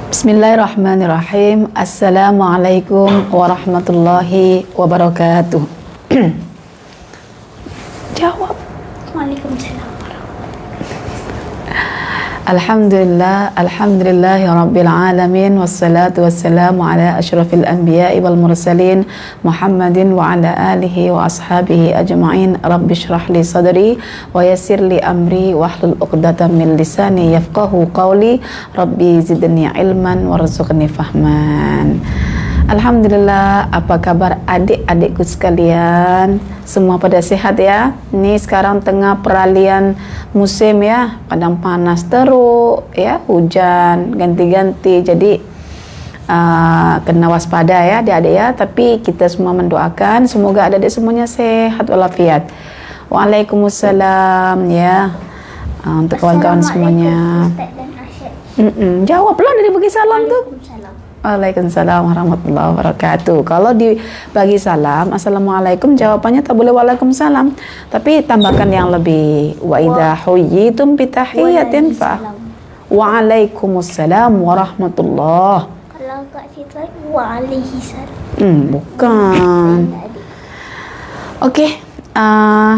Bismillahirrahmanirrahim. Assalamualaikum warahmatullahi wabarakatuh. Jawab. Waalaikumsalam. Alhamdulillahi rabbil alamin, wassalatu wassalamu ala asyrafil anbiya'i wal mursalin Muhammadin wa ala alihi wa ashabihi ajma'in. Rabbi shrah li sadri wa yassir li amri wahlul 'uqdatam min lisani yafqahu qawli. Rabbi zidni ilman warzuqni fahman. Alhamdulillah, apa kabar adik-adikku sekalian? Semua pada sehat ya? Ini sekarang tengah peralihan musim ya, kadang panas teruk ya, hujan ganti-ganti. Jadi kena waspada ya adik-adik ya. Tapi kita semua mendoakan semoga adik-adik semuanya sehat walafiat. Waalaikumsalam ya, untuk kawan-kawan semuanya. Ustaz dan Asyad. Jawablah dari bagi salam tuh. Waalaikumsalam warahmatullahi wabarakatuh. Kalau dibagi salam, assalamualaikum, jawabannya tak boleh waalaikumsalam, tapi tambahkan yang lebih. Wa idza huyyitum bi tahiyatin fa waalaikumsalam warahmatullah. Kalau kat situ waalaikumsalam. Bukan. Okey,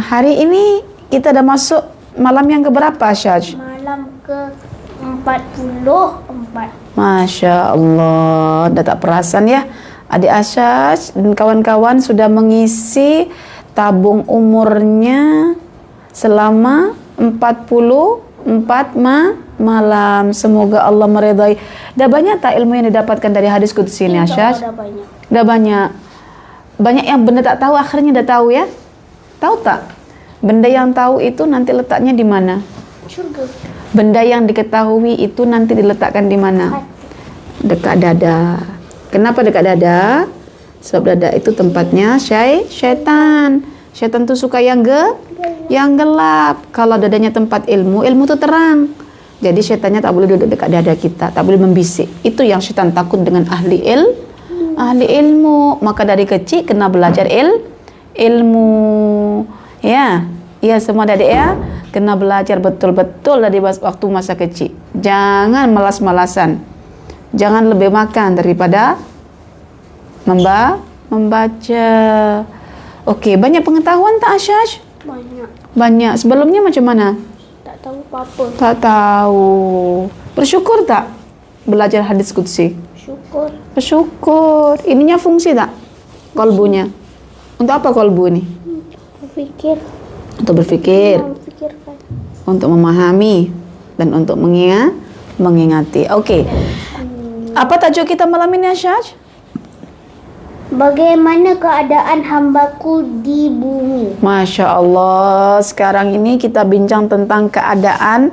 hari ini kita dah masuk malam yang keberapa, Syaj? Malam ke-44. Masya Allah, dah tak perasan ya. Adik Asyaj dan kawan-kawan sudah mengisi tabung umurnya selama 44 malam. Semoga Allah meridai. Dah banyak tak ilmu yang didapatkan dari hadis qudsi ini, Asyaj? Dah banyak. Dah banyak. Banyak yang benda tak tahu akhirnya dah tahu ya. Tahu tak? Benda yang tahu itu nanti letaknya di mana? Syurga. Benda yang diketahui itu nanti diletakkan di mana? Dekat dada. Kenapa dekat dada? Sebab dada itu tempatnya syaitan. Syaitan tu suka yang gelap. Kalau dadanya tempat ilmu, ilmu tu terang. Jadi syaitannya tak boleh duduk dekat dada kita, tak boleh membisik. Itu yang syaitan takut dengan ahli ilmu. Maka dari kecil kena belajar ilmu. Ya. Ya semua adik ya, kena belajar betul-betul dari waktu masa kecil. Jangan malas-malasan. Jangan lebih makan daripada membaca. Okey, banyak pengetahuan tak Asyaj? Banyak. Sebelumnya macam mana? Tak tahu apa-apa. Tak tahu. Bersyukur tak belajar hadis qudsi? Bersyukur. Ininya fungsi tak? Kolbunya. Untuk apa kolbu ini? Berfikir. Untuk berfikir, untuk memahami, dan untuk mengingati. Okey. Apa tajuk kita malam ini, Asyaj? Bagaimana keadaan hambaku di bumi? Masya Allah. Sekarang ini kita bincang tentang keadaan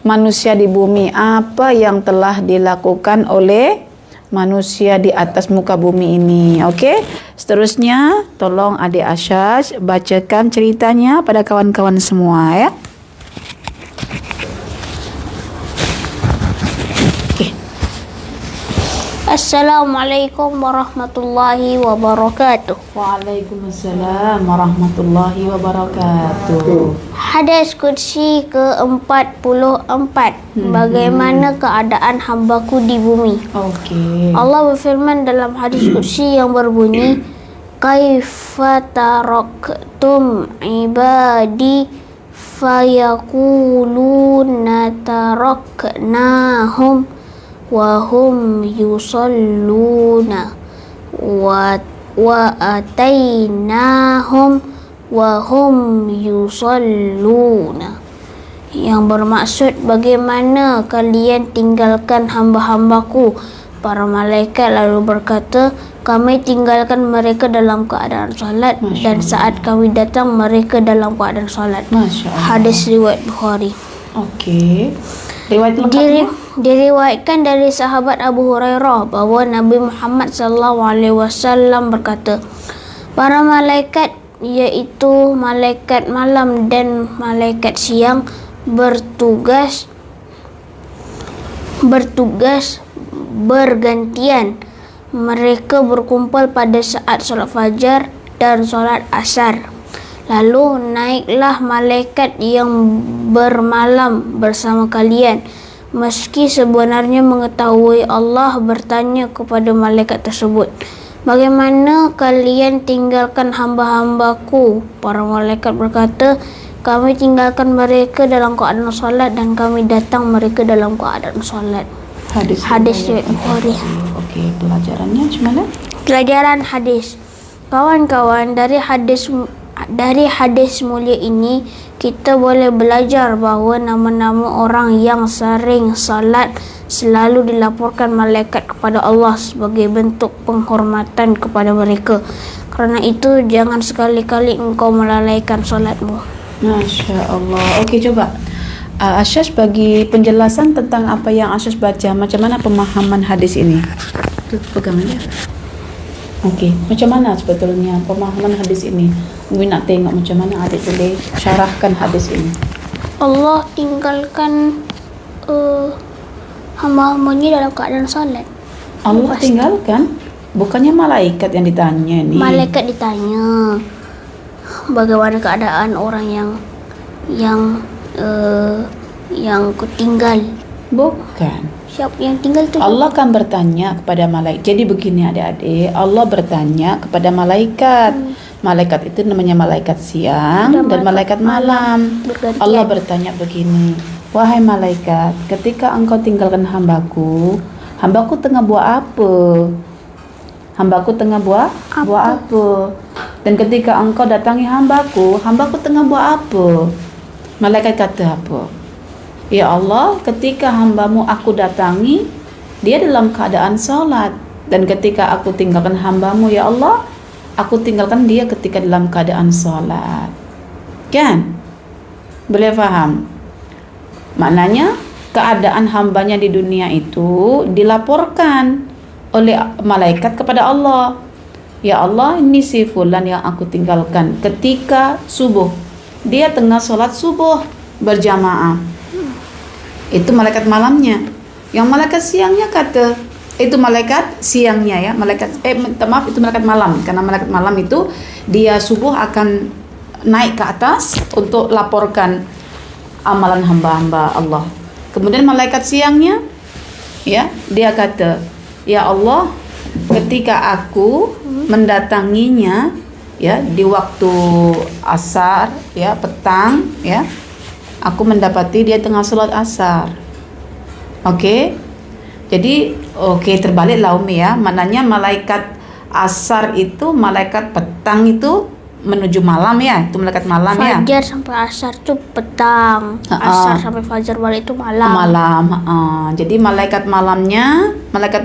manusia di bumi. Apa yang telah dilakukan oleh manusia di atas muka bumi ini. Okey. Seterusnya tolong adik Asyaj bacakan ceritanya pada kawan-kawan semua ya. Okey. Assalamualaikum warahmatullahi wabarakatuh. Waalaikumsalam warahmatullahi wabarakatuh. Hadis qudsi ke-44. Bagaimana keadaan hambaku di bumi? Okey. Allah berfirman dalam hadis qudsi yang berbunyi, Kaifa taraktum ibadi fayaquluna taraknahum wa hum yusalluna wa atainahum wa hum yusalluna. Yang bermaksud bagaimana kalian tinggalkan hamba-hambaku. Para malaikat lalu berkata, kami tinggalkan mereka dalam keadaan salat, dan saat kami datang mereka dalam keadaan salat. Hadis riwayat Bukhari. Okey. Riwayat lengkapnya? Diriwayatkan dari sahabat Abu Hurairah bahawa Nabi Muhammad SAW berkata, para malaikat, iaitu malaikat malam dan malaikat siang, bertugas bergantian. Mereka berkumpul pada saat solat fajar dan solat asar. Lalu naiklah malaikat yang bermalam bersama kalian. meski sebenarnya mengetahui. Allah bertanya kepada malaikat tersebut, bagaimana kalian tinggalkan hamba-hambaku? Para malaikat berkata, kami tinggalkan mereka dalam keadaan solat dan kami datang mereka dalam keadaan solat. Hadis riwayat Bukhari. Okey, pelajarannya macam mana? Pelajaran hadis. Kawan-kawan, dari hadis mulia ini kita boleh belajar bahawa nama-nama orang yang sering salat selalu dilaporkan malaikat kepada Allah sebagai bentuk penghormatan kepada mereka. Kerana itu jangan sekali-kali engkau melalaikan salatmu. Masya Allah. Okey, coba Asyash bagi penjelasan tentang apa yang Asyash baca. Macam mana pemahaman hadis ini? Pegang aja. Okey, macam mana sebetulnya pemahaman hadis ini? Mungkin nak tengok macam mana adik boleh syarahkan hadis ini. Allah tinggalkan hamba-hambanya dalam keadaan salat. Allah tinggalkan? Bukannya malaikat yang ditanya ni. Malaikat ditanya bagaimana keadaan orang yang kutinggal. Bukan. Siapa yang tinggal tu? Allah kan bertanya kepada malaikat. Jadi begini adik-adik, Allah bertanya kepada malaikat. Malaikat itu namanya malaikat siang dan malaikat malam. Bergantian. Allah bertanya begini, wahai malaikat, ketika engkau tinggalkan hambaku tengah buat apa? Hambaku tengah buat apa? Dan ketika engkau datangi hambaku tengah buat apa? Malaikat kata apa? Ya Allah, ketika hambamu aku datangi, dia dalam keadaan salat. Dan ketika aku tinggalkan hambamu, ya Allah, aku tinggalkan dia ketika dalam keadaan salat. Kan? Boleh faham? Maknanya, keadaan hambanya di dunia itu dilaporkan oleh malaikat kepada Allah. Ya Allah, ini si fulan yang aku tinggalkan ketika subuh. Dia tengah solat subuh berjamaah. Itu malaikat malamnya. Yang malaikat siangnya kata, itu malaikat siangnya ya, itu malaikat malam. Karena malaikat malam itu dia subuh akan naik ke atas untuk laporkan amalan hamba-hamba Allah. Kemudian malaikat siangnya ya, dia kata, ya Allah, ketika aku mendatanginya ya di waktu asar ya, petang ya, aku mendapati dia tengah salat asar. Okey. Jadi terbaliklah Umi ya. Maknanya malaikat asar itu, malaikat petang itu menuju malam ya. Itu malaikat malam ya. Fajar sampai asar tu petang. Asar sampai fajar balik itu malam. Jadi malaikat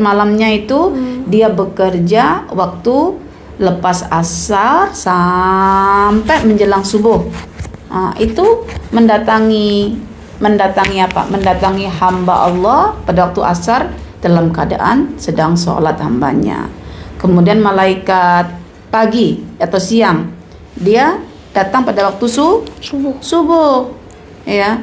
malamnya itu dia bekerja waktu lepas asar sampai menjelang subuh. Itu mendatangi apa? Mendatangi hamba Allah pada waktu asar dalam keadaan sedang solat hambanya. Kemudian malaikat pagi atau siang, dia datang pada waktu subuh. Ya.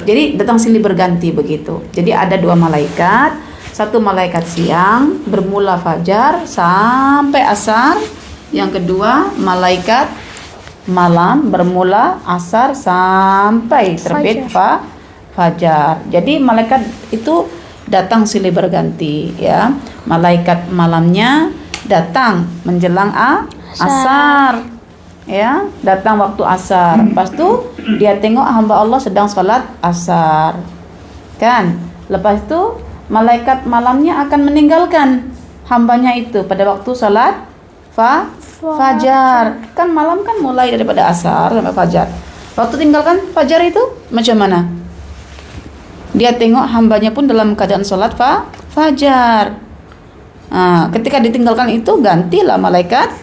Jadi datang silih berganti begitu. Jadi ada dua malaikat. Satu malaikat siang bermula fajar sampai asar. Yang kedua malaikat malam bermula asar sampai terbit fajar. Jadi malaikat itu datang silih berganti ya. Malaikat malamnya datang menjelang asar. Ya, datang waktu asar. Lepas tu dia tengok hamba Allah sedang salat asar. Kan? Lepas tu malaikat malamnya akan meninggalkan hambanya itu pada waktu salat fajar. Kan malam kan mulai daripada asar sampai fajar. Waktu tinggalkan fajar itu macam mana? Dia tengok hambanya pun dalam keadaan salat fajar. Ketika ditinggalkan itu gantilah malaikat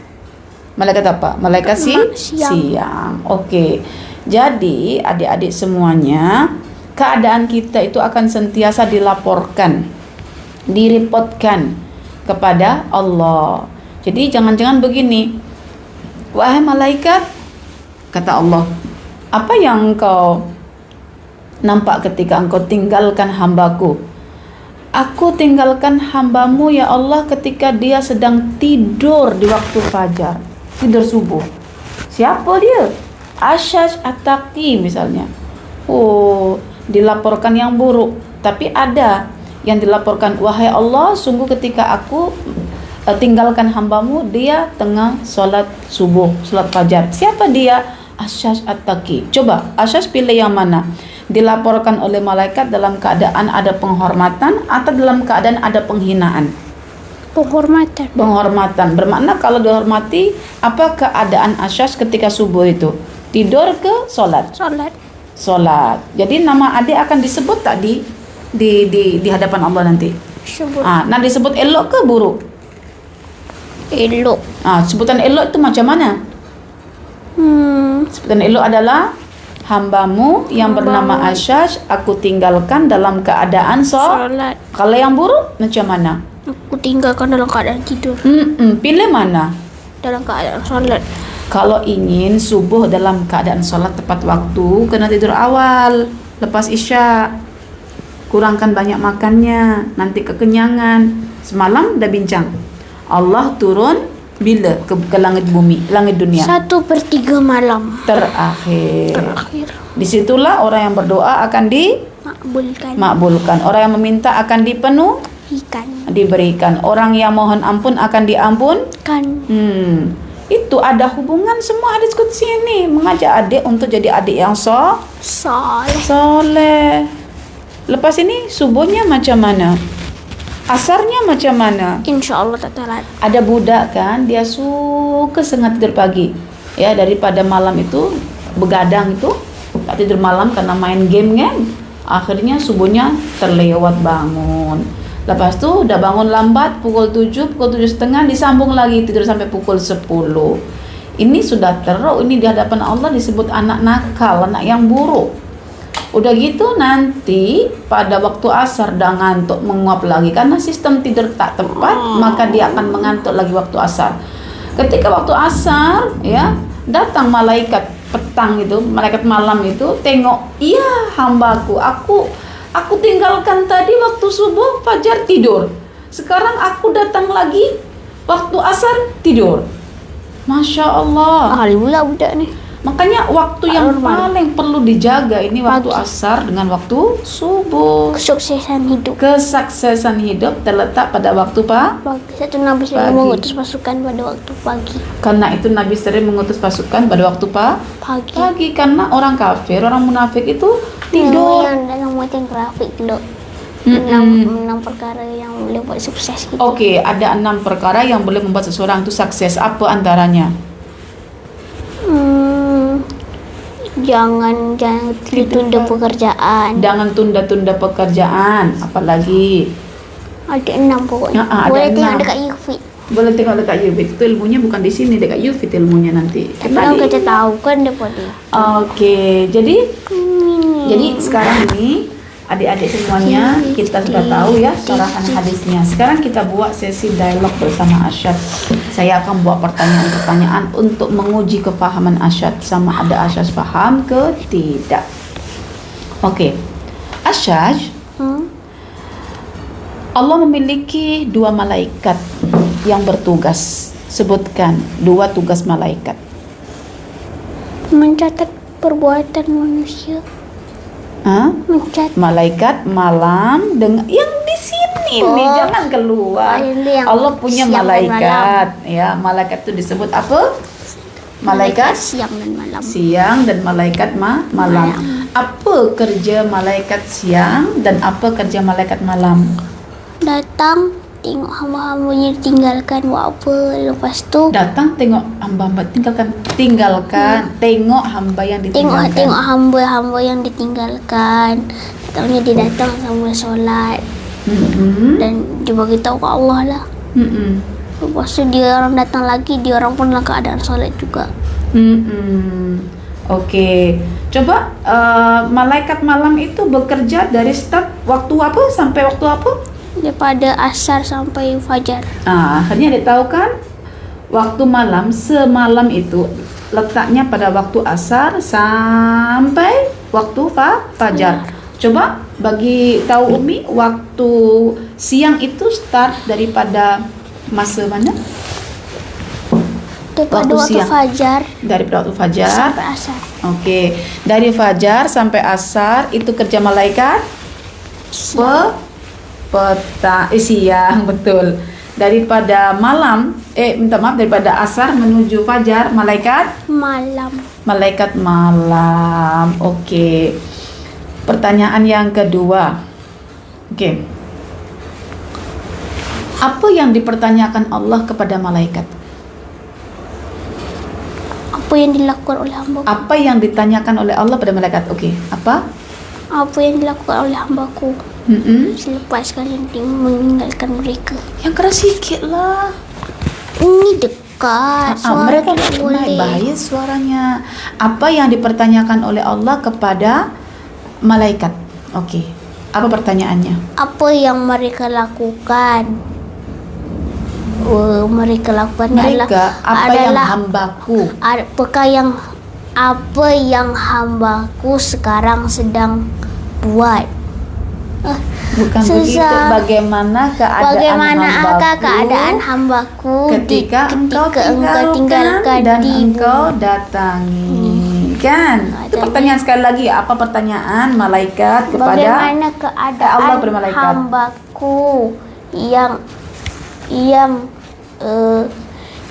apa? Malaikat siang. Okey. Jadi adik-adik semuanya, keadaan kita itu akan sentiasa dilaporkan, direpotkan kepada Allah. Jadi jangan-jangan begini, wahai malaikat, kata Allah, apa yang engkau nampak ketika engkau tinggalkan hambaku? Aku tinggalkan hambamu ya Allah ketika dia sedang tidur di waktu fajar, tidur subuh. Siapa dia? Asyash At-Taqi misalnya. Dilaporkan yang buruk. Tapi ada yang dilaporkan, wahai Allah, sungguh ketika aku tinggalkan hambamu, dia tengah sholat subuh, sholat fajar. Siapa dia? Asyash At-Taqi. Coba Asyash pilih yang mana? Dilaporkan oleh malaikat dalam keadaan ada penghormatan atau dalam keadaan ada penghinaan? Penghormatan. Penghormatan bermakna kalau dihormati. Apa keadaan Asyash ketika subuh itu? Tidur ke sholat? Sholat. Jadi nama adik akan disebut tak di hadapan Allah nanti? Sebut Nah disebut elok ke buruk? elok. Sebutan elok itu macam mana? Sebutan elok adalah hambamu yang bernama Asyash aku tinggalkan dalam keadaan Sholat. Kalau yang buruk macam mana? Aku tinggalkan dalam keadaan tidur. Pilih mana? Dalam keadaan sholat. Kalau ingin subuh dalam keadaan sholat tepat waktu, kena tidur awal lepas isya. Kurangkan banyak makannya, nanti kekenyangan. Semalam dah bincang, Allah turun bila ke langit bumi, langit dunia? 1/3 malam. Terakhir. Disitulah orang yang berdoa akan dimakbulkan. Orang yang meminta akan diberikan. Orang yang mohon ampun akan diampunkan. Itu ada hubungan semua hadis qudsi ini. Mengajak adik untuk jadi adik yang soleh. Lepas ini subuhnya macam mana? Asarnya macam mana? InsyaAllah tak telat. Ada budak kan, dia suka sangat tidur pagi. Ya, daripada malam itu begadang itu, tak tidur malam karena main game kan. Akhirnya subuhnya terlewat bangun. Lepas tu udah bangun lambat pukul 7, pukul 7:30 disambung lagi tidur sampai pukul 10. Ini sudah teruk, ini di hadapan Allah disebut anak nakal, anak yang buruk. Udah gitu nanti pada waktu asar dah ngantuk menguap lagi karena sistem tidur tak tepat, maka dia akan mengantuk lagi waktu asar. Ketika waktu asar ya, datang malaikat petang itu, malaikat malam itu tengok, iya hambaku, aku tinggalkan tadi waktu subuh fajar tidur. Sekarang aku datang lagi waktu asar tidur. Masya Allah. Alhamdulillah budak ni. Makanya waktu yang paling perlu dijaga ini waktu asar dengan waktu subuh. Kesuksesan hidup terletak pada waktu pagi. Satu Nabi sering mengutus pasukan pada waktu pagi. Karena itu Nabi sering mengutus pasukan pada waktu pagi. Karena orang kafir, orang munafik itu tidur. Yang dalam muatan grafik dulu. 6 perkara yang boleh buat sukses gitu. Okey, ada 6 perkara yang boleh membuat seseorang itu sukses. Apa antaranya? Jangan tunda pekerjaan. Jangan tunda-tunda pekerjaan. Apalagi? Ada 6 pokoknya. Boleh tengok dekat YouFit. Boleh tengok dekat YouFit. Itu ilmunya bukan di sini, dekat YouFit ilmunya nanti. Tapi kita tahu kan daripada. Okey, jadi sekarang ini adik-adik semuanya kita sudah tahu ya syarahan hadisnya. Sekarang kita buat sesi dialog bersama Asyad. Saya akan buat pertanyaan-pertanyaan untuk menguji kefahaman Asyad, sama ada Asyad faham ke tidak. Okey. Asyad, Allah memiliki 2 malaikat yang bertugas. Sebutkan 2 tugas malaikat. Mencatat perbuatan manusia. Malaikat malam dengan yang di sini nih, jangan keluar. Allah punya malaikat ya. Malaikat itu disebut apa? Malaikat siang dan malaikat malam. Apa kerja malaikat siang dan apa kerja malaikat malam? Datang tengok hamba-hambanya ditinggalkan buat apa, lepas tu datang tengok hamba-hamba tinggalkan tengok hamba yang ditinggalkan, tengok hamba-hamba yang ditinggalkan. Tahunya dia datang sama solat, dan dia bagi tahu ke Allah lah. Lepas tu dia orang datang lagi, dia orang pun dalam keadaan solat juga. Okey, coba malaikat malam itu bekerja dari start waktu apa sampai waktu apa? Daripada asar sampai fajar. Akhirnya dia tahu kan, waktu malam semalam itu letaknya pada waktu asar sampai waktu fajar. Coba bagi tahu Umi, waktu siang itu start daripada masa mana? Daripada waktu fajar. Daripada waktu fajar sampai asar. Okey, dari fajar sampai asar itu kerja malaikat Siang, betul. Daripada malam, minta maaf, daripada asar menuju fajar, Malam. malaikat malam. Oke. Pertanyaan yang kedua. Oke. Apa yang dipertanyakan Allah kepada malaikat? Apa yang dilakukan oleh hamba? Apa yang ditanyakan oleh Allah pada malaikat? Oke. Apa? Apa yang dilakukan oleh hambaku selepas kalian meninggalkan mereka? Yang keras sikit lah. Ini dekat. Suara Mereka tidak boleh. bahaya suaranya. Apa yang dipertanyakan oleh Allah kepada malaikat? Oke. Apa pertanyaannya? Apa yang mereka lakukan? Mereka lakukan Mereka, apa yang adalah hambaku? apa yang hambaku sekarang sedang buat. Bukan begitu. Susah. Bagaimana keadaan hambaku ketika engkau tinggalkan tinggalkan dan di engkau datangi? Kan? Itu pertanyaan sekali lagi. Apa pertanyaan malaikat kepada bagaimana Allah keadaan kepada malaikat? hambaku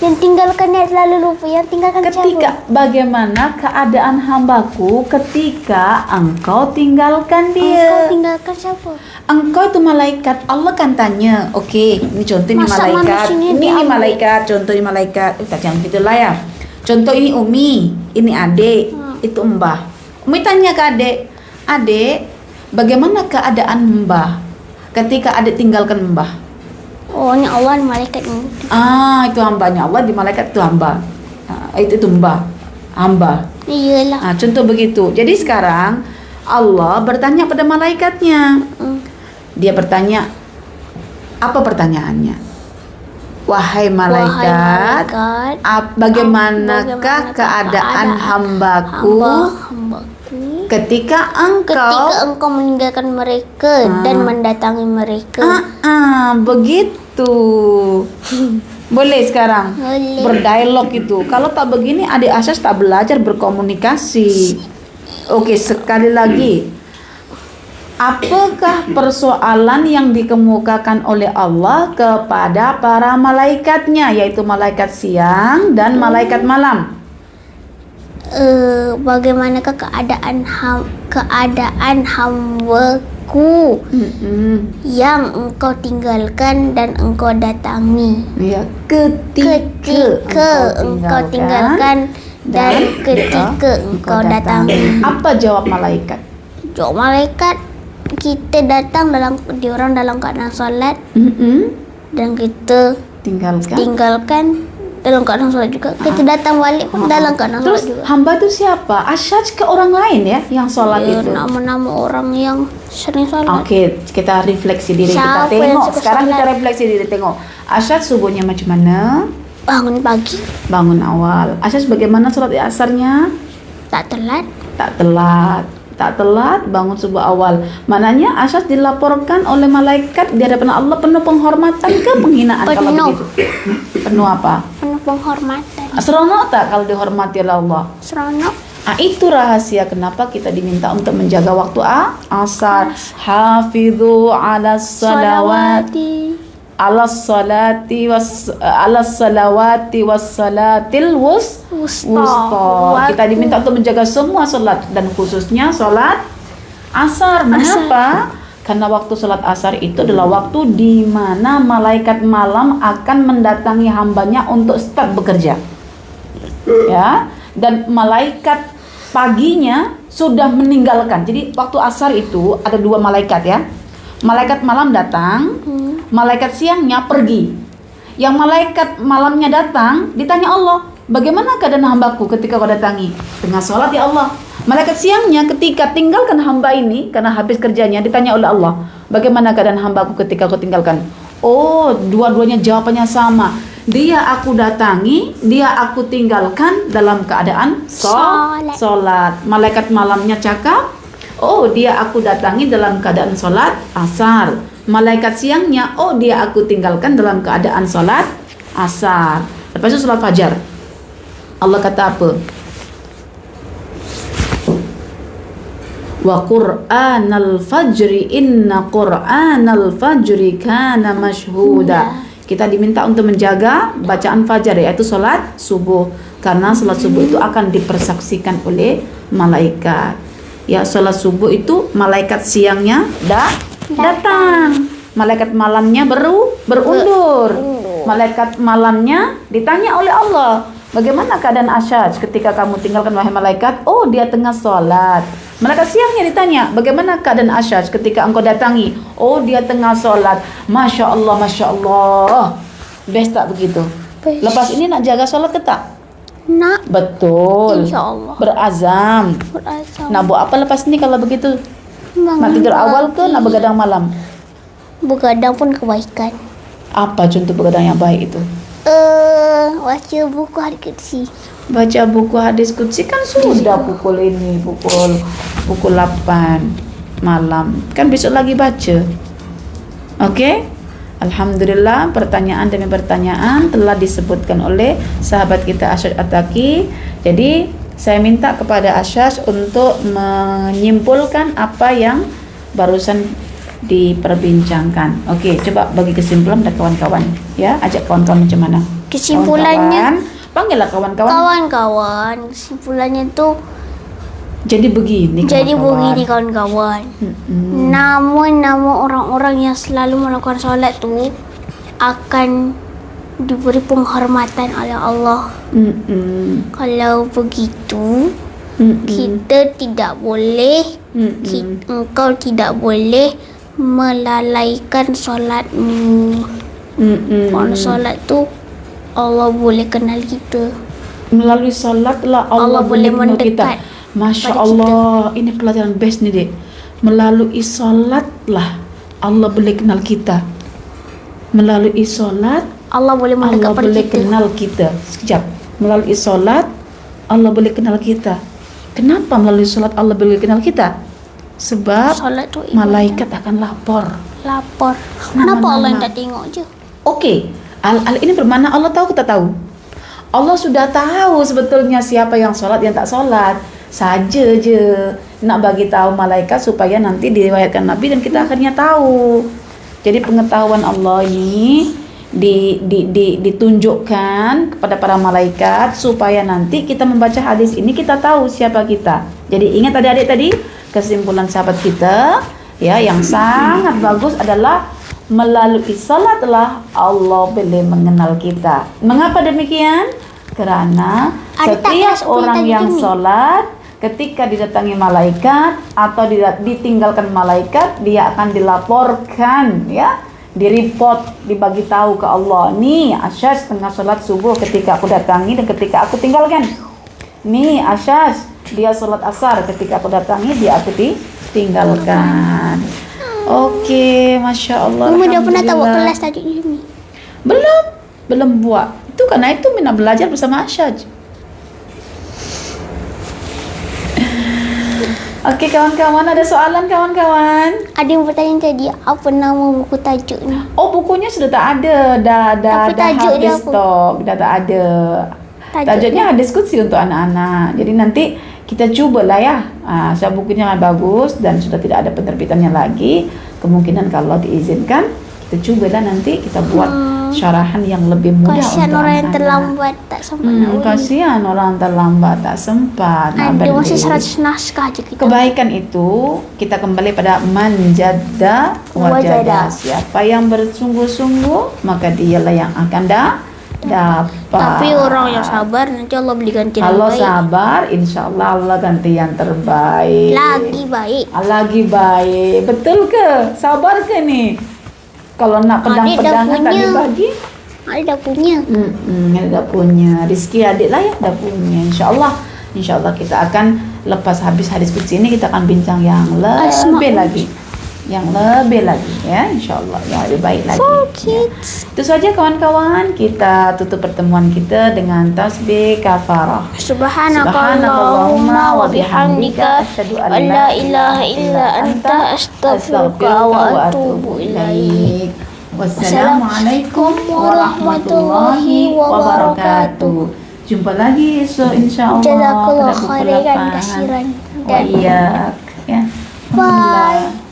yang tinggalkannya selalu lupa, yang tinggalkan Ketika siapa? bagaimana keadaan hambaku ketika engkau tinggalkan Engkau dia? tinggalkan siapa? Engkau itu malaikat. Allah kan tanya, oke, ini contoh ini Masa malaikat. manusianya Ini diambil? malaikat, contoh ini malaikat. Jangan gitulah ya. Contoh ini Umi, ini adik, itu Mbah. Umi tanya ke adik, adik, bagaimana keadaan Mbah ketika adik tinggalkan Mbah? Oh, ini Allah malaikat ini. Itu hambanya Allah, di malaikat itu hamba. Itu Mbah, hamba. Iyalah. Contoh begitu. Jadi sekarang Allah bertanya pada malaikatnya. Dia bertanya, apa pertanyaannya? Wahai malaikat, bagaimanakah keadaan hambaku ketika engkau meninggalkan mereka dan mendatangi mereka? Begitu. Boleh sekarang Boleh. berdialog itu. Kalau tak begini adik Asas tak belajar berkomunikasi. Oke, sekali lagi. Apakah persoalan yang dikemukakan oleh Allah kepada para malaikatnya, yaitu malaikat siang dan malaikat malam? Bagaimanakah keadaan hambaku yang engkau tinggalkan dan engkau datangi? Ya, ketika engkau tinggalkan dan ketika engkau datangi. Apa jawab malaikat? Jawab malaikat, kita datang diorang dalam keadaan salat dan kita tinggalkan dalam keadaan sholat juga. Kita datang balik pun dalam keadaan sholat juga. Hamba itu siapa? Asyaj ke orang lain ya yang sholat itu? Nama-nama orang yang sering sholat. Oke, kita refleksi diri. Siapa kita yang tengok. suka Sekarang sholat? kita refleksi diri, tengok. Asyaj subuhnya macam mana? Bangun pagi, Bangun awal. Asyaj bagaimana sholat asarnya? tak telat. Tak telat, bangun subuh awal. Maknanya Asyaj dilaporkan oleh malaikat di hadapan Allah penuh penghormatan ke penghinaan? Kalau Penuh. begitu penuh apa? Penuh penghormatan. Seronok tak kalau dihormati oleh Allah? Seronok. Itu rahasia kenapa kita diminta untuk menjaga waktu asar. Hafidhu ala salawati ala salawati was salatil wusta. Kita diminta untuk menjaga semua salat dan khususnya salat asar. Mengapa? Karena waktu salat asar itu adalah waktu di mana malaikat malam akan mendatangi hambanya untuk start bekerja. Ya, dan malaikat paginya sudah meninggalkan. Jadi waktu asar itu ada dua malaikat ya. Malaikat malam datang, malaikat siangnya pergi. Yang malaikat malamnya datang, ditanya Allah, bagaimana keadaan hambaku ketika kau datangi? Dengan sholat ya Allah. Malaikat siangnya ketika tinggalkan hamba ini, karena habis kerjanya, ditanya oleh Allah, bagaimana keadaan hambaku ketika kau tinggalkan? Oh, dua-duanya jawabannya sama. Dia aku datangi, dia aku tinggalkan dalam keadaan sholat. Malaikat malamnya cakap, oh dia aku datangi dalam keadaan sholat asar. Malaikat siangnya, oh dia aku tinggalkan dalam keadaan sholat asar. Lepas itu sholat fajar. Allah kata apa? Wa Qur'anal fajri inna Qur'anal fajri kana mashhuda. Kita diminta untuk menjaga bacaan fajar, yaitu salat subuh, karena salat subuh itu akan dipersaksikan oleh malaikat. Ya, salat subuh itu malaikat siangnya datang. Malaikat malamnya berundur. Malaikat malamnya ditanya oleh Allah, bagaimana keadaan Asyaj ketika kamu tinggalkan wahai malaikat? Oh, dia tengah sholat. Malaikat siangnya ditanya, bagaimana keadaan Asyaj ketika engkau datangi? Oh, dia tengah sholat. Masya Allah, Masya Allah. Best tak begitu? Best. Lepas ini nak jaga sholat ke tak? Nak. Betul. InsyaAllah. Berazam. Nak buat apa lepas ini kalau begitu? Nak tidur awal ke nak begadang malam? Begadang pun kebaikan. Apa contoh begadang yang baik itu? Baca buku hadis qudsi. Baca buku hadis qudsi kan sudah pukul 8 malam. Kan besok lagi baca. Okey? Alhamdulillah, pertanyaan demi pertanyaan telah disebutkan oleh sahabat kita Asyaj At-Taqi. Jadi saya minta kepada Asyaj untuk menyimpulkan apa yang barusan diperbincangkan. Okey, coba bagi kesimpulan dan kawan-kawan. Ya, ajak kawan-kawan macam mana? Kesimpulannya, Kawan-kawan, panggillah kawan-kawan. kawan-kawan, kesimpulannya tuh Jadi begini kawan-kawan. Nama orang-orang yang selalu melakukan solat tu akan diberi penghormatan oleh Allah. Kalau begitu, kita tidak boleh, engkau tidak boleh melalaikan solatmu. Kalau solat tu Allah boleh kenal kita. Melalui salatlah Allah boleh kenal kita. Masya Allah, ini pelajaran best nih dek. Melalui salatlah Allah boleh kenal kita. Melalui salat Allah boleh mendekat Allah pada boleh kita. kenal kita. Sekejap. Melalui salat Allah boleh kenal kita. Kenapa melalui salat Allah boleh kenal kita? Sebab Solat tu malaikat akan lapor. Kenapa Allah yang tak tengok je? Okey, al ini bermakna Allah tahu kita tahu. Allah sudah tahu sebetulnya siapa yang solat yang tak solat. Saja je nak bagi tahu malaikat supaya nanti diriwayatkan Nabi dan kita akhirnya tahu. Jadi pengetahuan Allah ini ditunjukkan kepada para malaikat supaya nanti kita membaca hadis ini kita tahu siapa kita. Jadi ingat adik-adik tadi kesimpulan sahabat kita ya yang sangat bagus adalah melalui salatlah Allah boleh mengenal kita. Mengapa demikian? Karena setiap orang yang solat ketika didatangi malaikat atau ditinggalkan malaikat, dia akan dilaporkan, ya, direport, dibagi tahu ke Allah. Nih, Asyaj tengah sholat subuh ketika aku datangi dan ketika aku tinggalkan. Nih, Asyaj dia sholat asar ketika aku datangi, dia aku ditinggalkan. Oke, Masya Allah. Kamu dah pernah tahu kelas tajuk ini? Belum buat. Itu karena itu Mina belajar bersama Asyaj. Oke kawan-kawan, ada soalan kawan-kawan? Ada yang bertanya tadi, apa nama buku tajuk ni? Oh, bukunya sudah tak ada, dah tajuk dia habis stok, dah tak ada. Tajuknya hadis qudsi untuk anak-anak. Jadi nanti kita cubalah ya. Sebab bukunya bagus dan sudah tidak ada penerbitannya lagi. Kemungkinan kalau diizinkan, kita cubalah nanti kita buat syarahan yang lebih mudah kasihan untuk orang yang anak-anak. terlambat tak sempat nak ulang. Kasihan orang terlambat tak sempat nak Ada masih balik. 100 naskah je kita. Kebaikan itu kita kembali pada manjadda wajada. Siapa yang bersungguh-sungguh maka dialah yang akan dapat. Tapi orang yang sabar nanti Allah beli ganti yang Kalau baik. sabar, insya Allah Allah ganti yang terbaik. Lagi baik. Lagi baik. Betul ke? Sabar ke nih? Kalau nak pedang-pedangan tak dibagi? Adik dah punya. Adik dah punya. Rizki adik lah ya dah punya. Insya Allah kita akan lepas habis hadis qudsi ini kita akan bincang yang lebih lagi. Yang lebih lagi ya, insya Allah yang lebih baik lagi. Ya. Itu saja kawan-kawan, kita tutup pertemuan kita dengan tasbih kafarah. Subhanakallahumma wa bihamdika asyhadu an la ilaha illa anta astaghfiruka wa atubu ilaik. Wassalamualaikum warahmatullahi wabarakatuh. Jumpa lagi esok insya Allah. Jazakallah khairan kasiran. Wa iyyak ya. Bye.